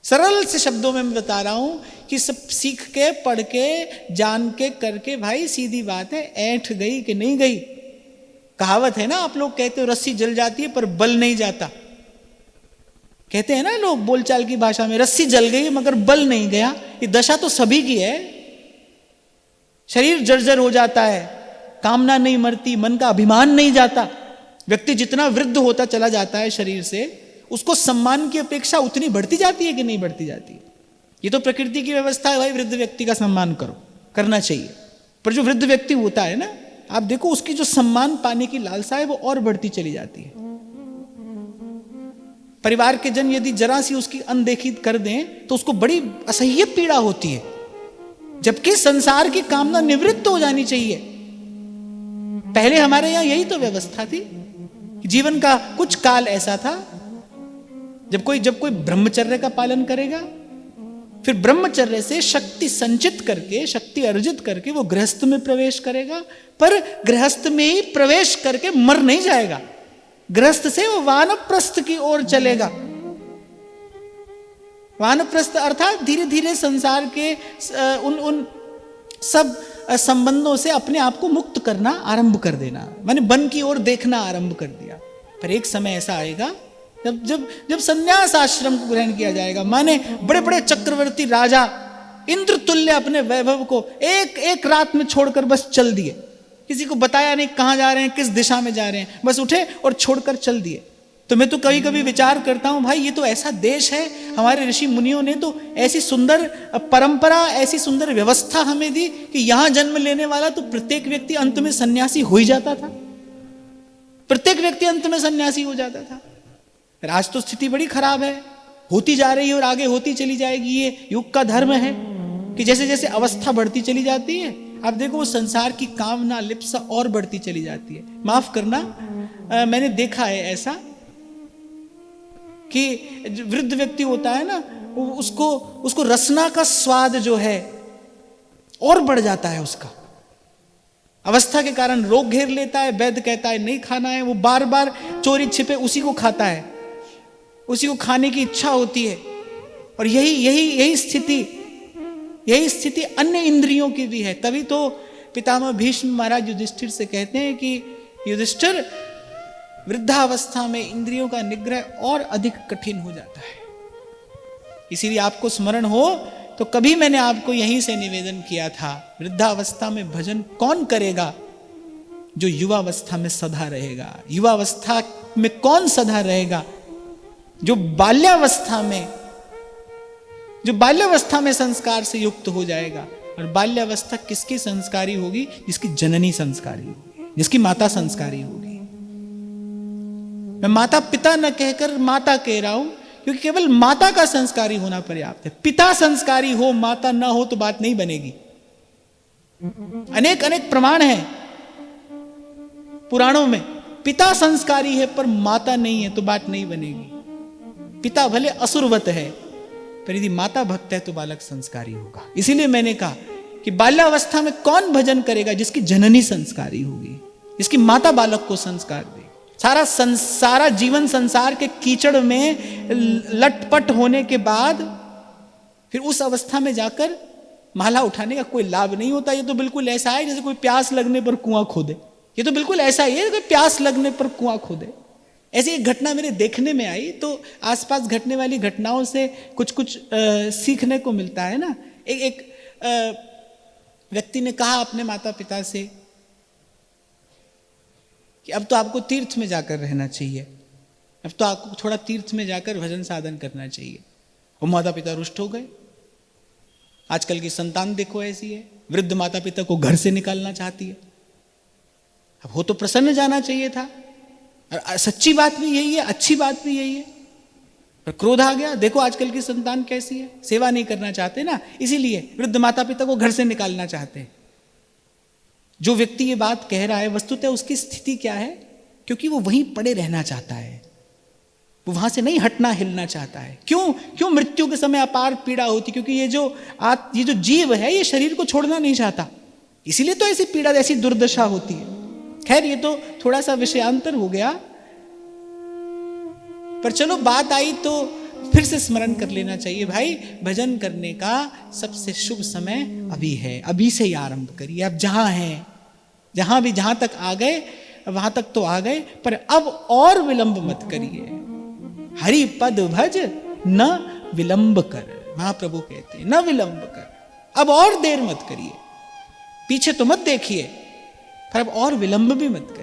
सरल से शब्दों में मैं बता रहा हूं कि सब सीख के, पढ़ के, जान के, करके, भाई सीधी बात है, ऐंठ गई कि नहीं गई। कहावत है ना, आप लोग कहते हो रस्सी जल जाती है पर बल नहीं जाता। कहते हैं ना लोग बोलचाल की भाषा में, रस्सी जल गई मगर बल नहीं गया। ये दशा तो सभी की है। शरीर जर्जर हो जाता है, कामना नहीं मरती, मन का अभिमान नहीं जाता। व्यक्ति जितना वृद्ध होता चला जाता है शरीर से, उसको सम्मान की अपेक्षा उतनी बढ़ती जाती है कि नहीं बढ़ती जाती है। ये तो प्रकृति की व्यवस्था है भाई, वृद्ध व्यक्ति का सम्मान करो, करना चाहिए। पर जो वृद्ध व्यक्ति होता है ना, आप देखो उसकी जो सम्मान पाने की लालसा है वो और बढ़ती चली जाती है। परिवार के जन यदि जरा सी उसकी अनदेखी कर दें तो उसको बड़ी असह्य पीड़ा होती है, जबकि संसार की कामना निवृत्त हो जानी चाहिए। पहले हमारे यहां यही तो व्यवस्था थी। जीवन का कुछ काल ऐसा था जब कोई ब्रह्मचर्य का पालन करेगा, फिर ब्रह्मचर्य से शक्ति संचित करके, शक्ति अर्जित करके वो गृहस्थ में प्रवेश करेगा। पर गृहस्थ में ही प्रवेश करके मर नहीं जाएगा, गृहस्थ से वो वानप्रस्थ की ओर चलेगा। वानप्रस्थ अर्थात धीरे धीरे संसार के उन सब संबंधों से अपने आप को मुक्त करना आरंभ कर देना, माने वन की ओर देखना आरंभ कर दिया। पर एक समय ऐसा आएगा जब जब जब संन्यास आश्रम को ग्रहण किया जाएगा, माने बड़े बड़े चक्रवर्ती राजा इंद्र तुल्य अपने वैभव को एक एक रात में छोड़कर बस चल दिए। किसी को बताया नहीं कहां जा रहे हैं, किस दिशा में जा रहे हैं, बस उठे और छोड़कर चल दिए। तो मैं तो कभी कभी विचार करता हूं, भाई ये तो ऐसा देश है, हमारे ऋषि मुनियों ने तो ऐसी सुंदर परंपरा, ऐसी सुंदर व्यवस्था हमें दी कि यहां जन्म लेने वाला तो प्रत्येक व्यक्ति अंत में सन्यासी हो ही जाता था। प्रत्येक व्यक्ति अंत में सन्यासी हो जाता था। आज तो स्थिति बड़ी खराब है, होती जा रही है और आगे होती चली जाएगी। ये युग का धर्म है कि जैसे जैसे अवस्था बढ़ती चली जाती है, आप देखो वो संसार की कामना, लिप्सा और बढ़ती चली जाती है। माफ करना, मैंने देखा है ऐसा कि वृद्ध व्यक्ति होता है ना, उसको रसना का स्वाद जो है और बढ़ जाता है। उसका अवस्था के कारण रोग घेर लेता है, वैद्य कहता है नहीं खाना है, वो बार बार चोरी छिपे उसी को खाता है, उसी को खाने की इच्छा होती है। और यही स्थिति अन्य इंद्रियों की भी है। तभी तो पितामह भीष्म महाराज युधिष्ठिर से कहते हैं कि युधिष्ठिर, वृद्धावस्था में इंद्रियों का निग्रह और अधिक कठिन हो जाता है। इसीलिए आपको स्मरण हो तो कभी मैंने आपको यहीं से निवेदन किया था, वृद्धावस्था में भजन कौन करेगा? जो युवावस्था में सदा रहेगा। युवावस्था में कौन सदा रहेगा? जो बाल्यावस्था में संस्कार से युक्त हो जाएगा। और बाल्यावस्था किसकी संस्कारी होगी? जिसकी जननी संस्कारी होगी, जिसकी माता संस्कारी होगी। मैं माता पिता न कहकर माता कह रहा हूं, क्योंकि केवल माता का संस्कारी होना पर्याप्त है। पिता संस्कारी हो, माता ना हो तो बात नहीं बनेगी। अनेक अनेक प्रमाण हैं पुराणों में, पिता संस्कारी है पर माता नहीं है तो बात नहीं बनेगी। पिता भले असुरवत है, पर यदि माता भक्त है तो बालक संस्कारी होगा। इसीलिए मैंने कहा कि बाल्यावस्था में कौन भजन करेगा? जिसकी जननी संस्कारी होगी, जिसकी माता बालक को संस्कार दे। सारा जीवन संसार के कीचड़ में लटपट होने के बाद फिर उस अवस्था में जाकर माला उठाने का कोई लाभ नहीं होता। ये तो बिल्कुल ऐसा है जैसे कोई प्यास लगने पर कुआं खोदे। ये तो बिल्कुल ऐसा ही है कि प्यास लगने पर कुआं खोदे। ऐसी एक घटना मेरे देखने में आई, तो आसपास घटने वाली घटनाओं से कुछ सीखने को मिलता है ना। एक व्यक्ति ने कहा अपने माता पिता से कि अब तो आपको तीर्थ में जाकर रहना चाहिए, अब तो आपको थोड़ा तीर्थ में जाकर भजन साधन करना चाहिए। वो माता पिता रुष्ट हो गए। आजकल की संतान देखो ऐसी है, वृद्ध माता पिता को घर से निकालना चाहती है। अब वो तो प्रसन्न जाना चाहिए था, और सच्ची बात भी यही है, अच्छी बात भी यही है, पर क्रोध आ गया। देखो आजकल की संतान कैसी है, सेवा नहीं करना चाहते ना, इसीलिए वृद्ध माता पिता को घर से निकालना चाहते हैं। जो व्यक्ति ये बात कह रहा है, वस्तुतः उसकी स्थिति क्या है? क्योंकि वो वहीं पड़े रहना चाहता है, वो वहां से नहीं हटना हिलना चाहता है। क्यों मृत्यु के समय अपार पीड़ा होती? क्योंकि ये जो जीव है ये शरीर को छोड़ना नहीं चाहता, इसीलिए तो ऐसी पीड़ा, ऐसी दुर्दशा होती है। खैर ये तो थोड़ा सा विषयांतर हो गया, पर चलो बात आई तो फिर से स्मरण कर लेना चाहिए, भाई भजन करने का सबसे शुभ समय अभी है, अभी से ही आरंभ करिए। आप जहां हैं, जहां तक आ गए वहां तक तो आ गए, पर अब और विलंब मत करिए। हरि पद भज न विलंब कर, महाप्रभु कहते हैं न विलंब कर, अब और देर मत करिए। पीछे तो मत देखिए, पर अब और विलंब भी मत